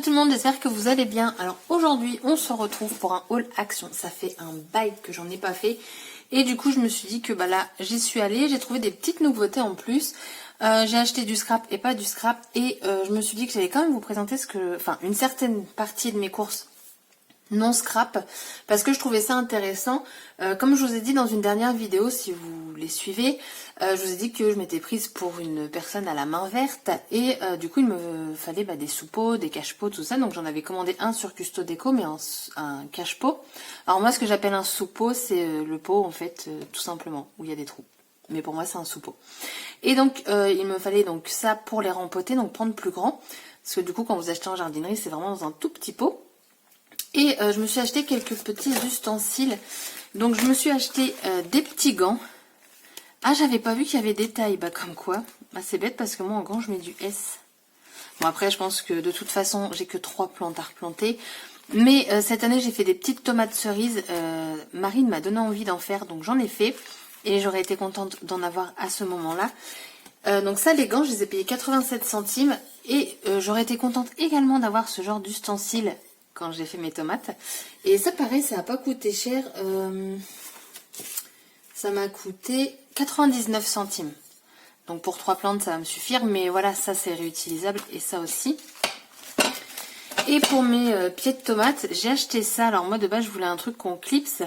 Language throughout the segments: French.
tout le monde, j'espère que vous allez bien. Alors aujourd'hui on se retrouve pour un haul action. Ça fait un bail que j'en ai pas fait. Et du coup je me suis dit que là j'y suis allée. J'ai trouvé des petites nouveautés en plus. J'ai acheté du scrap et pas du scrap. Et je me suis dit que j'allais quand même vous présenter une certaine partie de mes courses non scrap, parce que je trouvais ça intéressant. Comme je vous ai dit dans une dernière vidéo, si vous les suivez, je vous ai dit que je m'étais prise pour une personne à la main verte, et du coup il me fallait des sous-pots, des cache-pots, tout ça. Donc j'en avais commandé un sur Custo Déco, mais un cache-pot. Alors moi ce que j'appelle un sous-pot, c'est le pot en fait, tout simplement, où il y a des trous. Mais pour moi c'est un sous-pot. Et donc il me fallait donc ça pour les rempoter, donc prendre plus grand, parce que du coup quand vous achetez en jardinerie c'est vraiment dans un tout petit pot. Et je me suis acheté quelques petits ustensiles. Donc je me suis acheté des petits gants. Ah, j'avais pas vu qu'il y avait des tailles. Comme quoi. C'est bête parce que moi en gants je mets du S. Bon après je pense que de toute façon j'ai que 3 plantes à replanter. Mais cette année j'ai fait des petites tomates cerises. Marine m'a donné envie d'en faire, donc j'en ai fait. Et j'aurais été contente d'en avoir à ce moment-là. Donc ça, les gants, je les ai payés 87 centimes. Et j'aurais été contente également d'avoir ce genre d'ustensiles quand j'ai fait mes tomates. Et ça, pareil, ça n'a pas coûté cher. Ça m'a coûté 99 centimes. Donc pour 3 plantes, ça va me suffire. Mais voilà, ça c'est réutilisable. Et ça aussi. Et pour mes pieds de tomates, j'ai acheté ça. Alors moi, de base, je voulais un truc qu'on clipse.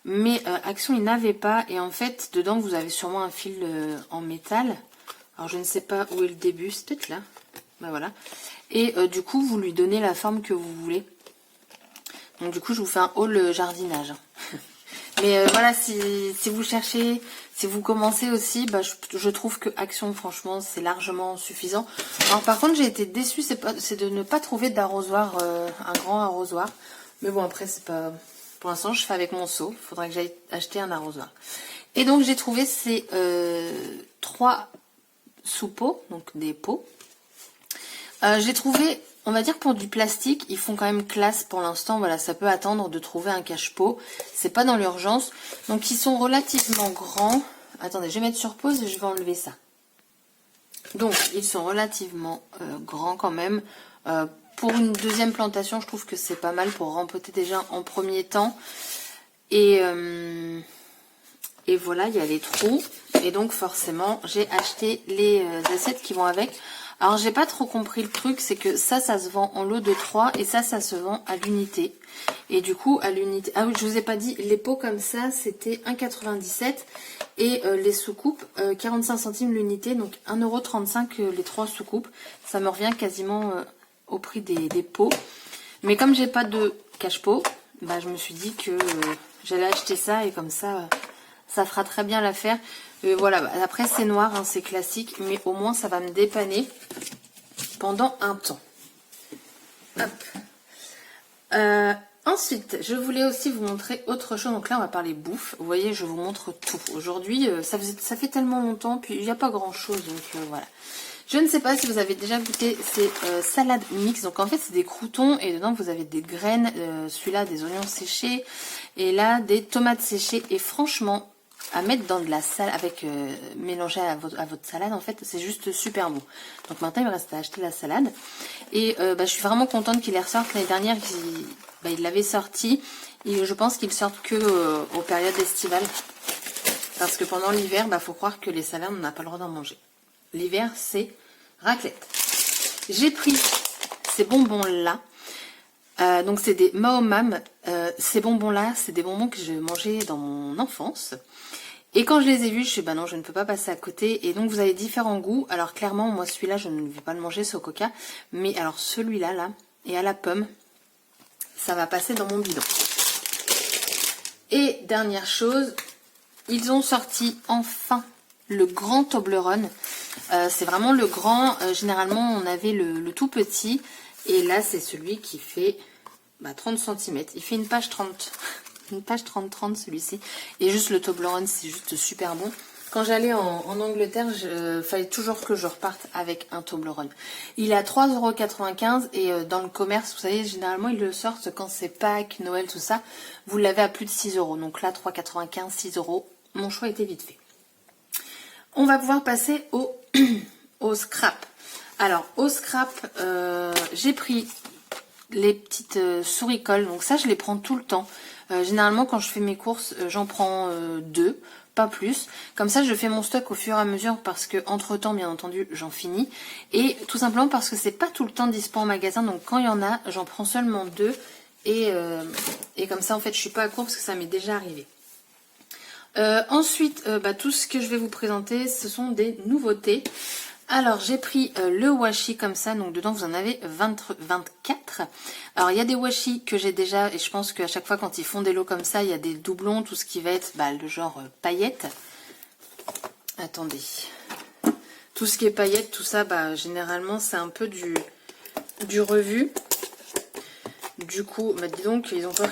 Mais Action, il n'avait pas. Et en fait, dedans, vous avez sûrement un fil en métal. Alors je ne sais pas où est le début. C'est peut-être là. Voilà. Et du coup, vous lui donnez la forme que vous voulez. Donc du coup, je vous fais un haul jardinage. Mais voilà, si vous cherchez, si vous commencez aussi, je trouve que Action, franchement, c'est largement suffisant. Alors par contre, j'ai été déçue, c'est de ne pas trouver d'arrosoir, un grand arrosoir. Mais bon, après, c'est pas... Pour l'instant, je fais avec mon seau. Il faudrait que j'aille acheter un arrosoir. Et donc, j'ai trouvé ces 3 sous-pots, donc des pots. J'ai trouvé, on va dire pour du plastique, ils font quand même classe pour l'instant. Voilà, ça peut attendre de trouver un cache-pot. C'est pas dans l'urgence. Donc ils sont relativement grands. Attendez, je vais mettre sur pause et je vais enlever ça. Donc ils sont relativement grands quand même. Pour une deuxième plantation, je trouve que c'est pas mal pour rempoter déjà en premier temps. Et voilà, il y a les trous. Et donc forcément, j'ai acheté les assiettes qui vont avec. Alors j'ai pas trop compris le truc, c'est que ça se vend en lot de 3 et ça se vend à l'unité. Et du coup à l'unité, ah oui je vous ai pas dit, les pots comme ça c'était 1,97 et les soucoupes 45 centimes l'unité, donc 1,35 € les 3 soucoupes. Ça me revient quasiment au prix des pots. Mais comme j'ai pas de cache-pot, je me suis dit que j'allais acheter ça et comme ça, ça fera très bien l'affaire. Voilà, après c'est noir, hein, c'est classique, mais au moins ça va me dépanner pendant un temps. Hop. Ensuite, je voulais aussi vous montrer autre chose. Donc là, on va parler bouffe. Vous voyez, je vous montre tout. Aujourd'hui, ça fait tellement longtemps, puis il n'y a pas grand-chose, donc voilà. Je ne sais pas si vous avez déjà goûté ces salades mix. Donc en fait, c'est des croûtons et dedans, vous avez des graines. Celui-là, des oignons séchés et là, des tomates séchées. Et franchement, à mettre dans de la salade, mélanger à votre salade, en fait, c'est juste super bon. Donc maintenant, il me reste à acheter la salade. Et je suis vraiment contente qu'il les ressorte. L'année dernière, il l'avait sorti. Et je pense qu'il sortent que aux périodes estivales. Parce que pendant l'hiver, faut croire que les salades, on n'a pas le droit d'en manger. L'hiver, c'est raclette. J'ai pris ces bonbons-là. Donc c'est des Maomam. Ces bonbons-là, c'est des bonbons que je mangeais dans mon enfance. Et quand je les ai vus, je suis non, je ne peux pas passer à côté. Et donc vous avez différents goûts. Alors clairement, moi celui-là, je ne vais pas le manger, c'est au coca. Mais alors celui-là, là, et à la pomme, ça va passer dans mon bidon. Et dernière chose, ils ont sorti enfin le grand Toblerone. C'est vraiment le grand. Généralement, on avait le tout petit. Et là, c'est celui qui fait 30 cm. Il fait une page 30. Une page 30-30 celui-ci. Et juste le Toblerone, c'est juste super bon. Quand j'allais en Angleterre, fallait toujours que je reparte avec un Toblerone. Il est à 3,95 € et dans le commerce, vous savez, généralement ils le sortent quand c'est Pâques, Noël, tout ça. Vous l'avez à plus de 6 €. Donc là, 3,95 €, 6 €. Mon choix était vite fait. On va pouvoir passer au scrap. Alors, au scrap, j'ai pris les petites souris-colle. Donc ça, je les prends tout le temps. Généralement, quand je fais mes courses, j'en prends 2, pas plus. Comme ça, je fais mon stock au fur et à mesure parce que entre temps, bien entendu, j'en finis. Et tout simplement parce que c'est pas tout le temps dispo en magasin. Donc quand il y en a, j'en prends seulement 2. Et comme ça, en fait, je suis pas à court parce que ça m'est déjà arrivé. Ensuite, tout ce que je vais vous présenter, ce sont des nouveautés. Alors, j'ai pris le washi comme ça, donc dedans vous en avez 24. Alors, il y a des washi que j'ai déjà, et je pense qu'à chaque fois quand ils font des lots comme ça, il y a des doublons, tout ce qui va être le genre paillettes. Attendez. Tout ce qui est paillettes, tout ça, généralement, c'est un peu du revu. Du coup, dis donc, ils ont peur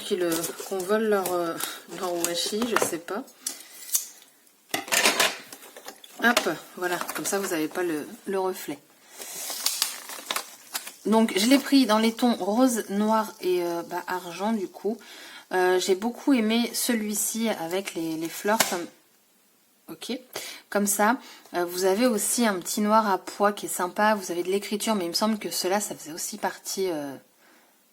qu'on vole leur washi, je sais pas. Hop, voilà, comme ça vous n'avez pas le reflet. Donc je l'ai pris dans les tons rose, noir et argent du coup. J'ai beaucoup aimé celui-ci avec les fleurs comme ça. Vous avez aussi un petit noir à pois qui est sympa. Vous avez de l'écriture, mais il me semble que cela, ça faisait aussi partie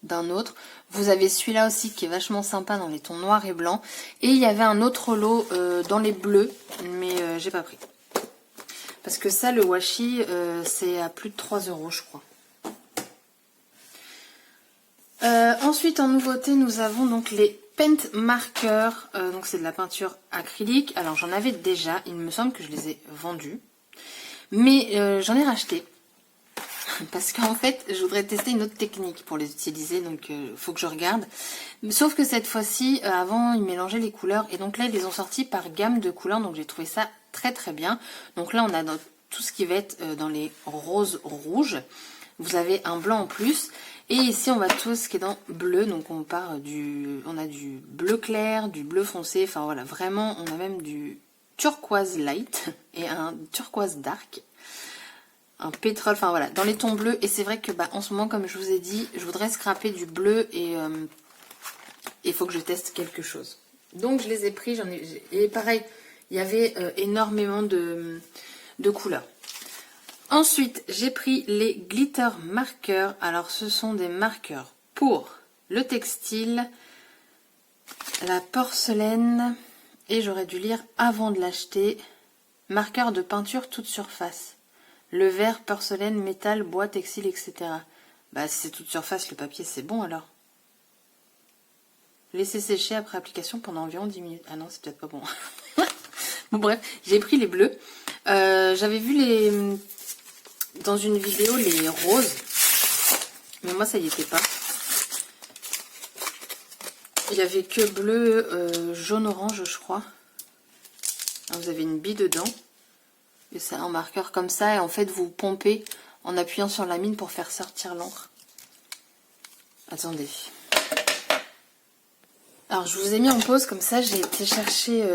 d'un autre. Vous avez celui-là aussi qui est vachement sympa dans les tons noir et blanc. Et il y avait un autre lot dans les bleus, mais j'ai pas pris. Parce que ça, le washi, c'est à plus de 3 €, je crois. Ensuite, en nouveauté, nous avons donc les paint markers. Donc, c'est de la peinture acrylique. Alors, j'en avais déjà. Il me semble que je les ai vendus. Mais j'en ai racheté. Parce qu'en fait, je voudrais tester une autre technique pour les utiliser. Donc, il faut que je regarde. Sauf que cette fois-ci, avant, ils mélangeaient les couleurs. Et donc là, ils les ont sortis par gamme de couleurs. Donc, j'ai trouvé ça très très bien. Donc là, on a tout ce qui va être dans les roses rouges. Vous avez un blanc en plus. Et ici, on va tout ce qui est dans bleu. Donc, on a du bleu clair, du bleu foncé. Enfin, voilà, vraiment, on a même du turquoise light et un turquoise dark. Un pétrole, enfin voilà, dans les tons bleus. Et c'est vrai que en ce moment, comme je vous ai dit, je voudrais scraper du bleu et il faut que je teste quelque chose. Donc, je les ai pris. Et pareil, il y avait énormément de couleurs. Ensuite, j'ai pris les glitter markers. Alors, ce sont des marqueurs pour le textile, la porcelaine, et j'aurais dû lire avant de l'acheter, marqueurs de peinture toute surface. Le verre, porcelaine, métal, bois, textile, etc. Si c'est toute surface, le papier, c'est bon alors. Laissez sécher après application pendant environ 10 minutes. Ah non, c'est peut-être pas bon. Bon, bref, j'ai pris les bleus. J'avais vu dans une vidéo les roses. Mais moi, ça y était pas. Il y avait que bleu, jaune, orange, je crois. Alors, vous avez une bille dedans. Et c'est un marqueur comme ça. Et en fait, vous pompez en appuyant sur la mine pour faire sortir l'encre. Attendez. Alors, je vous ai mis en pause, comme ça, j'ai été chercher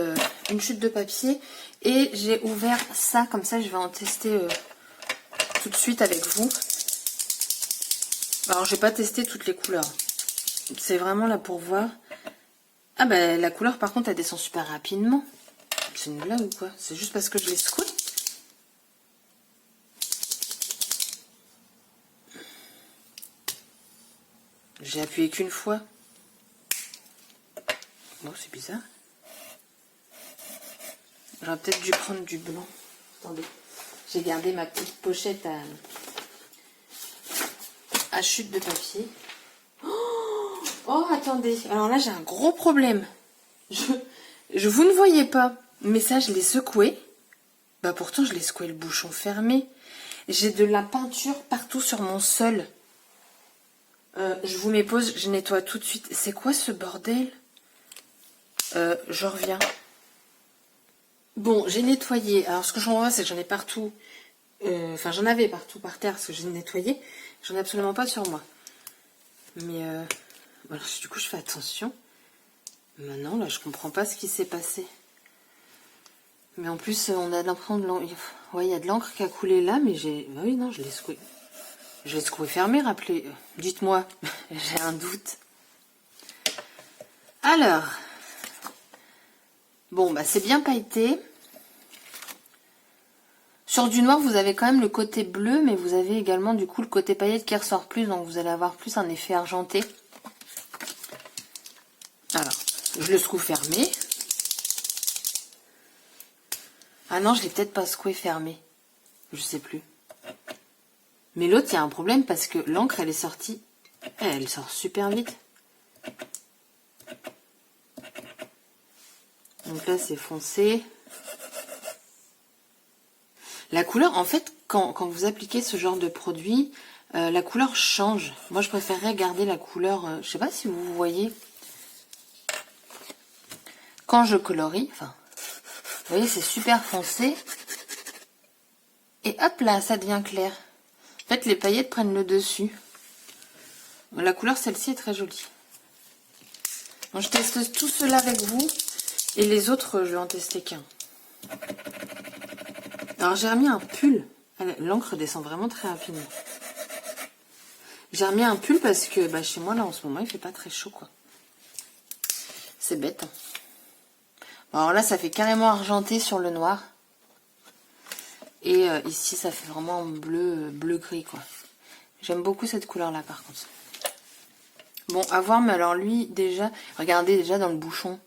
une chute de papier et j'ai ouvert ça, comme ça, je vais en tester tout de suite avec vous. Alors, j'ai pas testé toutes les couleurs. C'est vraiment là pour voir. Ah, la couleur, par contre, elle descend super rapidement. C'est une blague ou quoi? C'est juste parce que je l'ai secoué? J'ai appuyé qu'une fois. Bon, c'est bizarre. J'aurais peut-être dû prendre du blanc. Attendez. J'ai gardé ma petite pochette à chute de papier. Oh, attendez. Alors là, j'ai un gros problème. Vous ne voyez pas. Mais ça, je l'ai secoué. Pourtant, je l'ai secoué le bouchon fermé. J'ai de la peinture partout sur mon sol. Je vous mets pause. Je nettoie tout de suite. C'est quoi ce bordel? Je reviens. Bon, j'ai nettoyé. Alors, ce que j'en vois, c'est que j'en ai partout. Enfin, j'en avais partout par terre parce que j'ai nettoyé. J'en ai absolument pas sur moi. Mais, voilà, du coup, je fais attention. Maintenant, là, je comprends pas ce qui s'est passé. Mais en plus, on a l'impression de l'encre. Ouais, il y a de l'encre qui a coulé là, mais j'ai. Bah oui, non, je l'ai secoué. Je l'ai secoué fermé, rappelez. Dites-moi, j'ai un doute. Alors. Bon, c'est bien pailleté. Sur du noir, vous avez quand même le côté bleu, mais vous avez également du coup le côté paillette qui ressort plus, donc vous allez avoir plus un effet argenté. Alors, je le secoue fermé. Ah non, je l'ai peut-être pas secoué fermé. Je sais plus. Mais l'autre, il y a un problème parce que l'encre, elle est sortie. Elle sort super vite. Donc là, c'est foncé. La couleur, en fait, quand vous appliquez ce genre de produit, la couleur change. Moi, je préférerais garder la couleur... je sais pas si vous voyez. Quand je colorie, enfin... Vous voyez, c'est super foncé. Et hop là, ça devient clair. En fait, les paillettes prennent le dessus. La couleur, celle-ci est très jolie. Bon, je teste tout cela avec vous. Et les autres, je vais en tester qu'un. Alors, j'ai remis un pull. L'encre descend vraiment très rapidement. J'ai remis un pull parce que chez moi, là, en ce moment, il fait pas très chaud, quoi. C'est bête. Hein. Bon, alors là, ça fait carrément argenté sur le noir. Et ici, ça fait vraiment bleu-gris, quoi. J'aime beaucoup cette couleur-là, par contre. Bon, à voir, mais alors lui, déjà... Regardez, déjà, dans le bouchon.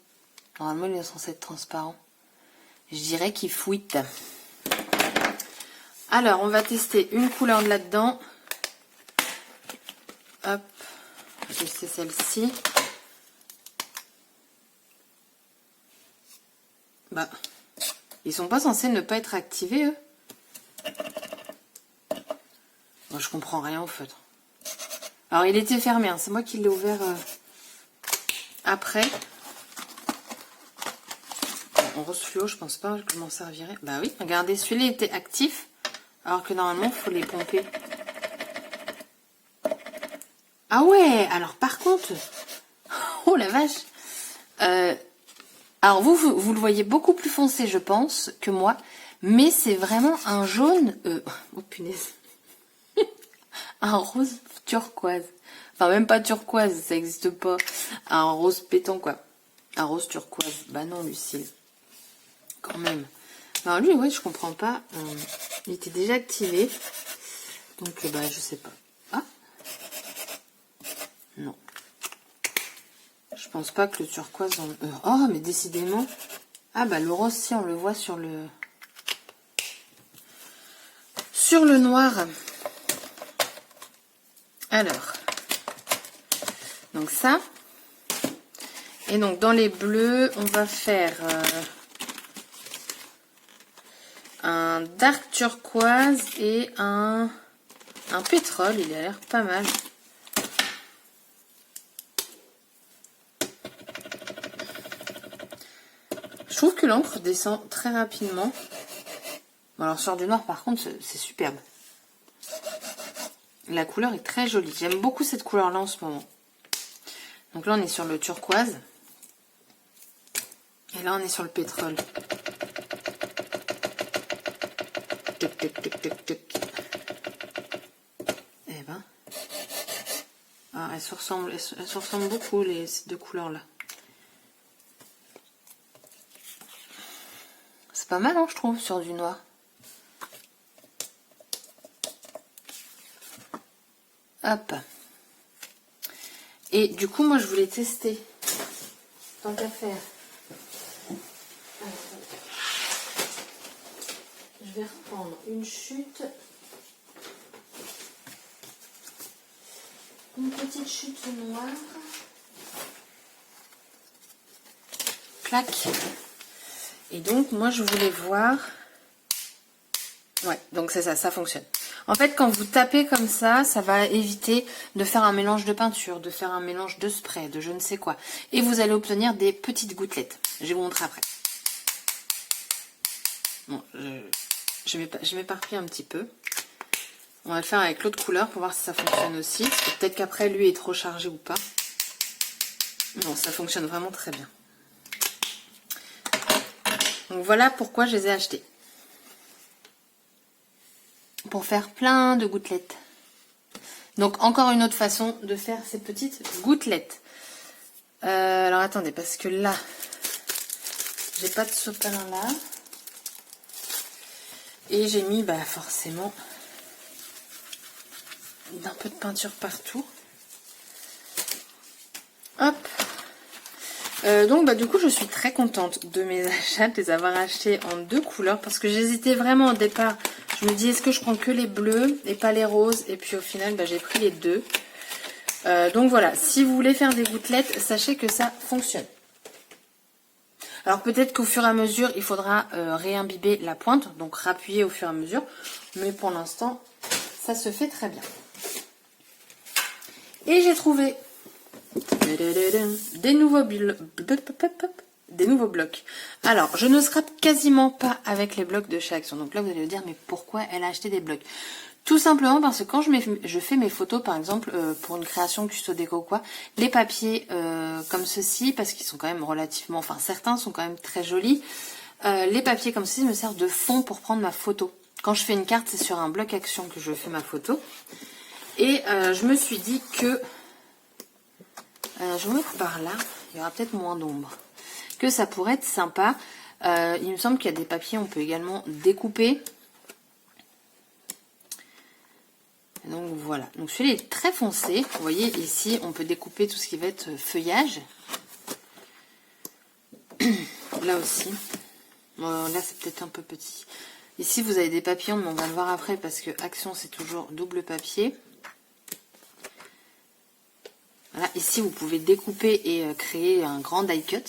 Normalement, il est censé être transparent. Je dirais qu'il fouite. Alors, on va tester une couleur de là-dedans. Hop. Je vais tester celle-ci. Bah, ils sont pas censés ne pas être activés, eux. Moi, je comprends rien au feutre. Alors, il était fermé, hein. C'est moi qui l'ai ouvert après. En rose fluo, je pense pas que je m'en servirais. Bah oui, regardez, celui-là était actif, alors que normalement, il faut les pomper. Ah ouais, alors par contre... Oh la vache. Alors vous le voyez beaucoup plus foncé, je pense, que moi. Mais c'est vraiment un jaune... Oh punaise. Un rose turquoise. Enfin, même pas turquoise, ça n'existe pas. Un rose pétant, quoi. Un rose turquoise. Bah non, Lucille. Quand même. Alors lui, ouais, je comprends pas. Il était déjà activé. Donc, je sais pas. Ah non. Je pense pas que le turquoise... Oh, mais décidément... Ah bah le rose, si, on le voit sur le... Sur le noir. Alors. Donc ça. Et donc dans les bleus, on va faire... un dark turquoise et un pétrole. Il a l'air pas mal. Je trouve que l'encre descend très rapidement. Bon, alors sur du noir par contre c'est superbe. La couleur est très jolie. J'aime beaucoup cette couleur là en ce moment. Donc là on est sur le turquoise. Et là on est sur le pétrole. Tuc, tuc, tuc, tuc, tuc. Eh ben. Ah, elles se ressemblent beaucoup ces deux couleurs là. C'est pas mal, hein, je trouve, sur du noir. Hop. Et du coup, moi, je voulais tester. Tant qu'à faire. Je vais reprendre une chute. Une petite chute noire. Clac. Et donc, moi, je voulais voir... Ouais, donc c'est ça, ça fonctionne. En fait, quand vous tapez comme ça va éviter de faire un mélange de peinture, de faire un mélange de spray, de je ne sais quoi. Et vous allez obtenir des petites gouttelettes. Je vais vous montrer après. Bon, je m'éparpille un petit peu. On va le faire avec l'autre couleur pour voir si ça fonctionne aussi. Peut-être qu'après, lui est trop chargé ou pas. Non, ça fonctionne vraiment très bien. Donc voilà pourquoi je les ai achetés. Pour faire plein de gouttelettes. Donc encore une autre façon de faire ces petites gouttelettes. Alors attendez, parce que là, j'ai pas de sopalin là. Et j'ai mis forcément un peu de peinture partout. Hop. Donc du coup je suis très contente de mes achats, de les avoir achetés en 2 couleurs parce que j'hésitais vraiment au départ. Je me dis est-ce que je prends que les bleus et pas les roses, et puis au final j'ai pris les deux. Donc voilà, si vous voulez faire des gouttelettes, sachez que ça fonctionne. Alors peut-être qu'au fur et à mesure il faudra réimbiber la pointe, donc rappuyer au fur et à mesure, mais pour l'instant ça se fait très bien. Et j'ai trouvé des nouveaux blocs. Alors, je ne scrape quasiment pas avec les blocs de chez Action. Donc là, vous allez me dire, mais pourquoi elle a acheté des blocs? Tout simplement parce que quand je fais mes photos, par exemple, pour une création custo déco quoi, les papiers comme ceci, parce qu'ils sont quand même relativement, enfin certains sont quand même très jolis, les papiers comme ceci me servent de fond pour prendre ma photo. Quand je fais une carte, c'est sur un bloc Action que je fais ma photo. Et je me suis dit que je vais mettre par là, il y aura peut-être moins d'ombre, que ça pourrait être sympa. Il me semble qu'il y a des papiers, on peut également découper. Et donc voilà, donc celui-là est très foncé. Vous voyez ici, on peut découper tout ce qui va être feuillage. Là aussi, bon, là c'est peut-être un peu petit. Ici vous avez des papillons, mais on va le voir après parce que Action c'est toujours double papier. Voilà, ici vous pouvez découper et créer un grand die cut.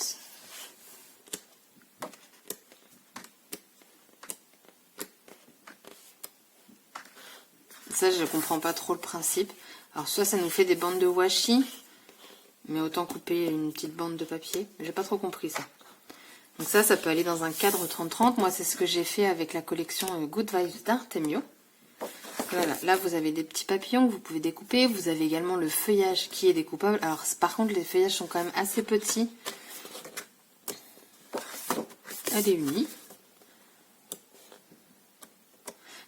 Ça je ne comprends pas trop le principe. Alors soit ça nous fait des bandes de washi, mais autant couper une petite bande de papier. J'ai pas trop compris ça. Donc ça peut aller dans un cadre 30-30. Moi c'est ce que j'ai fait avec la collection Good Vibes d'Artemio. Voilà, là vous avez des petits papillons que vous pouvez découper. Vous avez également le feuillage qui est découpable. Alors par contre les feuillages sont quand même assez petits. Elle est unie.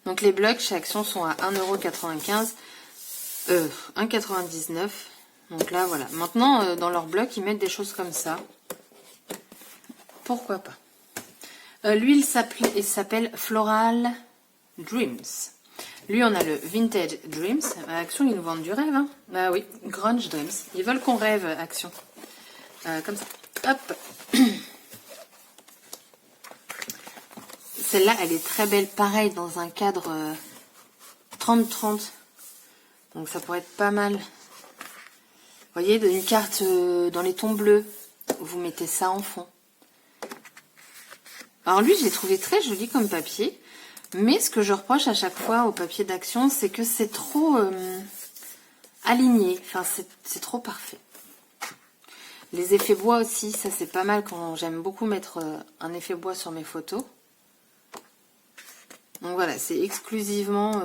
Donc les blocs chez Action sont à 1,95 €, 1,99 €. Donc là voilà. Maintenant dans leurs blocs ils mettent des choses comme ça. Pourquoi pas. Lui il s'appelle Floral Dreams. Lui, on a le Vintage Dreams. Action, ils nous vendent du rêve. Hein. Ah oui, Grunge Dreams. Ils veulent qu'on rêve, Action. Comme ça. Hop. Celle-là, elle est très belle. Pareil, dans un cadre 30-30. Donc, ça pourrait être pas mal. Vous voyez, une carte dans les tons bleus. Vous mettez ça en fond. Alors, lui, je l'ai trouvé très joli comme papier. Mais ce que je reproche à chaque fois au papier d'Action, c'est que c'est trop aligné. Enfin, c'est trop parfait. Les effets bois aussi, ça c'est pas mal quand j'aime beaucoup mettre un effet bois sur mes photos. Donc voilà, c'est exclusivement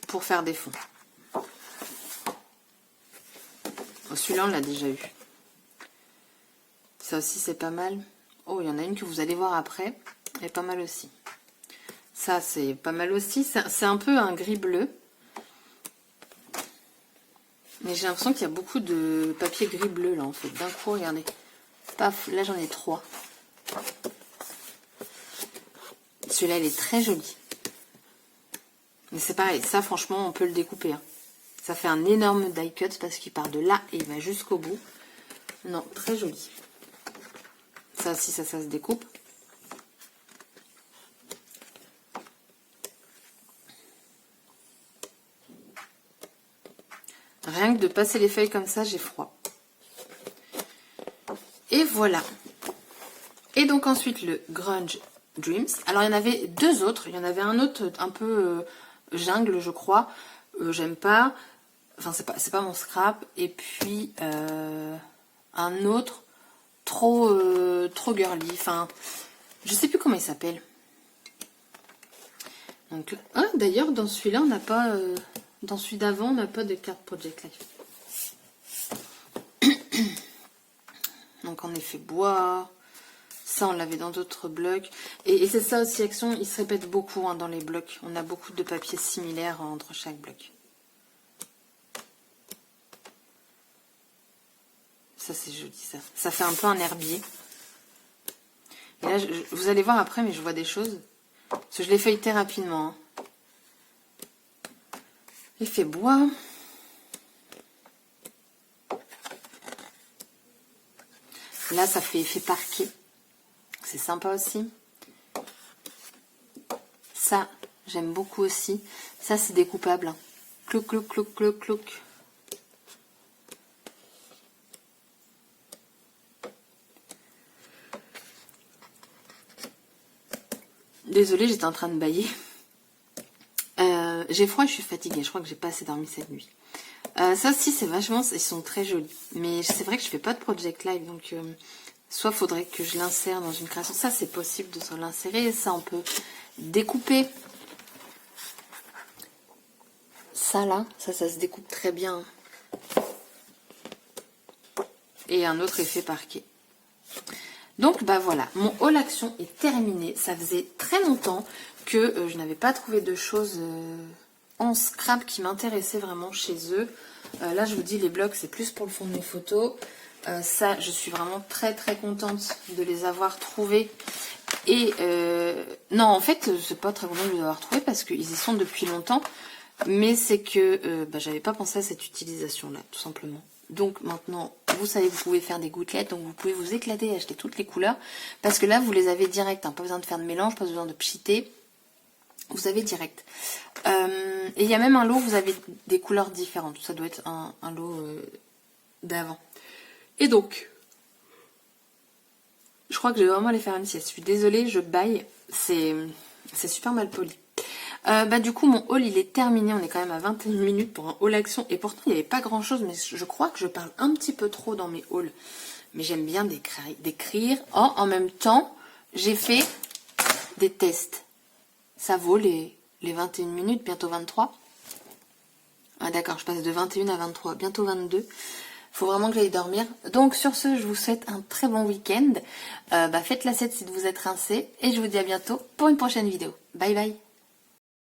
pour faire des fonds. Celui-là, on l'a déjà eu. Ça aussi, c'est pas mal. Oh, il y en a une que vous allez voir après. Elle est pas mal aussi. Ça, c'est pas mal aussi. C'est un peu un gris bleu. Mais j'ai l'impression qu'il y a beaucoup de papier gris bleu, là, en fait. D'un coup, regardez. Paf, là, j'en ai 3. Celui-là, il est très joli. Mais c'est pareil. Ça, franchement, on peut le découper. Hein. Ça fait un énorme die cut parce qu'il part de là et il va jusqu'au bout. Non, très joli. Ça aussi, ça se découpe. Rien que de passer les feuilles comme ça, j'ai froid. Et voilà. Et donc ensuite le Grunge Dreams. Alors il y en avait 2 autres. Il y en avait un autre un peu jungle, je crois. J'aime pas. Enfin, c'est pas mon scrap. Et puis un autre trop girly. Enfin, je sais plus comment il s'appelle. Donc, ah, d'ailleurs, dans celui-là, on n'a pas... dans celui d'avant, on n'a pas de carte Project Life. Donc, en effet, bois. Ça, on l'avait dans d'autres blocs. Et c'est ça aussi, Action, il se répète beaucoup hein, dans les blocs. On a beaucoup de papiers similaires entre chaque bloc. Ça, c'est joli, ça. Ça fait un peu un herbier. Et là, vous allez voir après, mais je vois des choses. Parce que je l'ai feuilleté rapidement. Hein. Effet bois. Là, ça fait effet parquet. C'est sympa aussi. Ça, j'aime beaucoup aussi. Ça, c'est découpable. Hein. Clouc, clouc, clouc, clouc, clouc. Désolée, j'étais en train de bâiller. J'ai froid et je suis fatiguée. Je crois que j'ai pas assez dormi cette nuit. Ça aussi, c'est vachement... Ils sont très jolis. Mais c'est vrai que je fais pas de project live. Donc, soit faudrait que je l'insère dans une création. Ça, c'est possible de se l'insérer. Ça, on peut découper. Ça, là, ça se découpe très bien. Et un autre effet parquet. Donc, bah voilà. Mon haul action est terminé. Ça faisait très longtemps que je n'avais pas trouvé de choses... en scrap qui m'intéressait vraiment chez eux. Là, je vous dis, les blocs, c'est plus pour le fond de mes photos. Ça, je suis vraiment très très contente de les avoir trouvés. Et non, en fait, c'est pas très contente de les avoir trouvés parce qu'ils y sont depuis longtemps. Mais c'est que j'avais pas pensé à cette utilisation-là, tout simplement. Donc maintenant, vous savez, vous pouvez faire des gouttelettes, donc vous pouvez vous éclater et acheter toutes les couleurs. Parce que là, vous les avez direct, hein, pas besoin de faire de mélange, pas besoin de pchiter. Vous avez direct. Et il y a même un lot où vous avez des couleurs différentes. Ça doit être un lot d'avant. Et donc, je crois que je vais vraiment aller faire une sieste. Je suis désolée, je baille. C'est super mal poli. Du coup, mon haul, il est terminé. On est quand même à 21 minutes pour un haul action. Et pourtant, il n'y avait pas grand-chose. Mais je crois que je parle un petit peu trop dans mes hauls. Mais j'aime bien décrire. Oh, en même temps, j'ai fait des tests. Ça vaut les 21 minutes, bientôt 23. Ah d'accord, je passe de 21 à 23, bientôt 22. Faut vraiment que j'aille dormir. Donc sur ce, je vous souhaite un très bon week-end. Faites la 7 si vous êtes rincés. Et je vous dis à bientôt pour une prochaine vidéo. Bye bye.